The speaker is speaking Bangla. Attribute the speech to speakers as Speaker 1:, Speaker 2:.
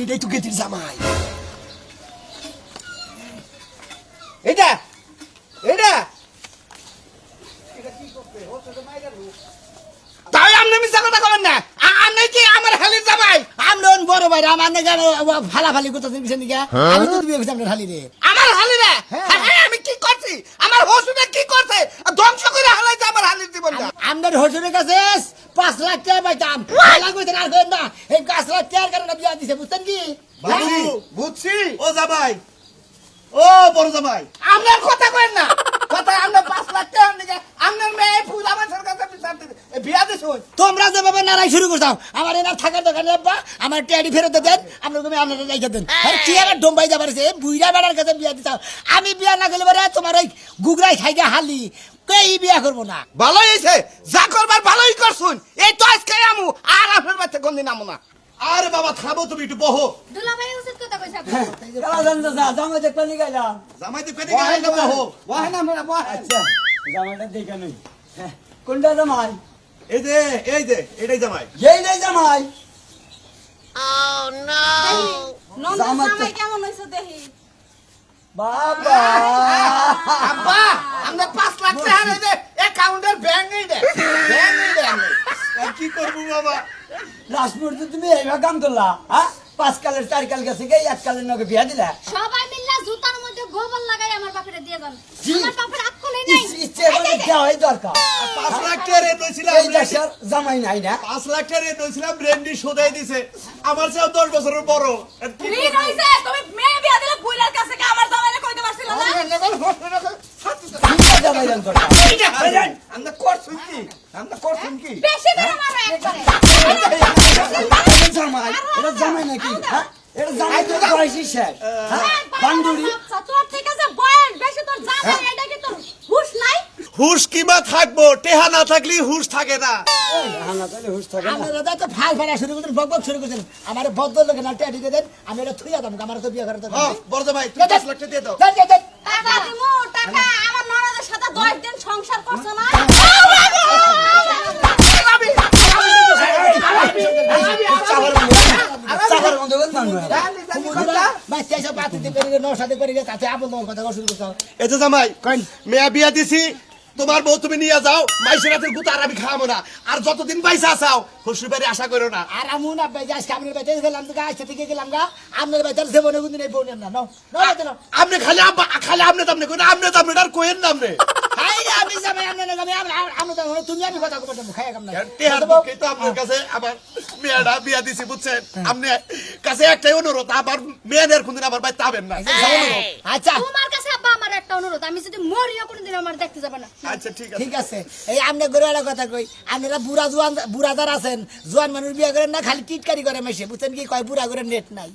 Speaker 1: এটাই তো গেতির জামাই। এটা এটা তাই আপনি মিথ্যা কথা বলেন না। আপনি কি আমার হালির জামাই? আমরা বড় ভাই আমার ফালাফালি করতেছেন পিছন দিকে। আমি তো বিয়ে করছি আপনার হালি রে। আমার হালি রে? আমি কি করছি? আমার হসুরে কি করছে? ধ্বংস করে হালাইছে আমার হালির জীবনটা। আপনার হসুরের কাছে 5 লাখ টাকা পাইতাম, লাগবে আর করেন না। এই 5 লাখ টাকার কারণে বিয়া দিছে, বুঝছেন কি?
Speaker 2: বুঝছি ও জামাই, ও বড় জামাই,
Speaker 1: আপনার কথা করেন না। কথা আমরা 5 লাখ টাকা নিয়ে আপনার মেয়ে পূজা মাসের কাছে বিয়া দিছো। তোমরা যেভাবে নারাই শুরু করছো, আমার এনার থাকার দোকান আব্বা আমার টেডি ফেরত দেন, আপনার তুমি আপনারা রেখে দেন। আর কি আর ডম্বাই যাবার আছে বুইড়া বেড়ার কাছে বিয়া দিতাম। আমি বিয়া না গেলে পরে তোমার ওই গুগরাই খাইগা হালি কেই বিয়া করবো না। ভালোই হয়েছে, যা করবার ভালোই করছুন। এই তো আজকে আমু আর আপনার বাচ্চা কোনদিন আমু না।
Speaker 2: আরে বাবা থামো, তুমি একটু বহো।
Speaker 3: দুলাভাই উচিত কথা কইছে আপনি।
Speaker 4: চলো জানতো যা জামাই দেখতে নিয়ে গেলাম।
Speaker 2: জামাই তো কেটে গেল না, বহো।
Speaker 1: ওয়াহে না মোরা ওয়াহে।
Speaker 4: আচ্ছা জামাইটা দেখে নই। কোনটা জামাই?
Speaker 2: এই যে এটাই জামাই।
Speaker 4: এই রে জামাই।
Speaker 3: নন্দন
Speaker 4: জামাই তো-
Speaker 3: জামাই কেমন হইছে দেখি।
Speaker 4: বাবা
Speaker 1: আব্বা আমরা 5 লাখ টাকা দে অ্যাকাউন্টের ব্যাংক এই দে ব্যাংক এই দে আমি।
Speaker 2: আর কি করবো বাবা?
Speaker 4: রাজমূর্তি তুমি এইভাবে কাম করলা, হ্যাঁ? 5 কালের 4 কাল গেছে গে 1 কালের নগে বিয়া দিলা।
Speaker 3: সবাই মিল্লা জুতার মধ্যে গোবর লাগাই আমার বাপেরে দিয়ে দেন।
Speaker 4: জি।
Speaker 3: আমার বাপের আকলই নাই।
Speaker 4: ইচ্ছে করে দেওয়াই দরকার।
Speaker 2: 5 লাখ টাকা রেট হয়েছিল,
Speaker 4: এই দেশের জামাই নাই না?
Speaker 2: 5 লাখ টাকা রেট হয়েছিল, ব্র্যান্ডি শোধাই দিছে। আমার চেয়েও 10 বছরের বড়। আর কি
Speaker 3: ঋণ হইছে, তুমি মেয়ে বিয়া দিলে বুইলার কাছে কি আমার জামাইরে কইতে পারছিল না?
Speaker 4: তিনটা জামাই দেন দরকার।
Speaker 1: আমরা করছুন কি? আমরা করছুন কি?
Speaker 3: বেশি করে মারো একবারে।
Speaker 4: এটা জামাই, এটা জামাই নাকি? হ্যাঁ? এটা জামাই তো বয়সী শেষ। হ্যাঁ? বান্দুরি।
Speaker 3: আচ্ছা, তোর থেকে যে বয়স বেশি তোর জামাই, এটা কি তোর হুঁশ নাই?
Speaker 2: হুশ কিবা থাকবো, টেহা না থাকলে হুশ থাকে না।
Speaker 4: হানা তাহলে হুশ থাকে না।
Speaker 1: আমরা তো ফাল ফালা শুরু করছেন, বক বক শুরু করছেন। আমার ভদ্রলোকে না টেডি দেন, আমি এটা থুইয়া দাম, আমার তো বিয়ে করে তো।
Speaker 2: হ্যাঁ বড় জামাই, তুমি 5 লাখ টাকা দিয়ে দাও।
Speaker 3: টাকা দিমু, টাকা আমার ননদের সাথে 10 দিন সংসার করছো না?
Speaker 4: চাকার মধ্যে কোন মানবে?
Speaker 1: বাচ্চা এসব পাতিতে করে নসাতে করে তাতে আপন তোমার কথা শুরু করছো।
Speaker 2: এই যে জামাই,
Speaker 1: কইন
Speaker 2: মেয়া বিয়া দিছি, তোমার বউ তুমি নিয়ে যাও, মাইসের রাতের গুতা আর আমি খাওয়াবো না। আর যতদিন পয়সা চাও শ্বশুর বাড়ি আশা করো না।
Speaker 1: আর আমু না ভাই আজকে আপনার বাড়িতে গেলাম তো গাছ থেকে গেলাম গা আপনার বাড়িতে জীবনে কোনদিন এই বোন না নাও নাও
Speaker 2: আপনি খালি খালি আপনি তো আপনি কই আপনি তো আপনি আর কোয়েন না আপনি।
Speaker 1: হাই রে আমি যাবে আপনি না যাবে আমি তো তুমি আমি কথা কইতে খাই কাম না
Speaker 2: টেহার পক্ষে তো আপনার কাছে আবার মেয়েটা বিয়া দিছি বুঝছেন। আপনি কাছে একটাই অনুরোধ, আবার মেয়েদের কোনদিন আমার বাড়িতে পাবেন না।
Speaker 1: আচ্ছা
Speaker 3: তোমার কাছে আব্বা আমার একটা অনুরোধ, আমি যদি মরিও কোনদিন আমার দেখতে যাবে না।
Speaker 2: আচ্ছা ঠিক আছে।
Speaker 1: ঠিক আছে এই আপনি গরু একটা কথা কই আপনারা বুড়া জোয়ান বুড়াদার আছেন জোয়ান মানুষ বিয়ে করেন না খালি টিটকারি করে মেশে বুঝছেন কি কয় বুড়া করে নেট নাই।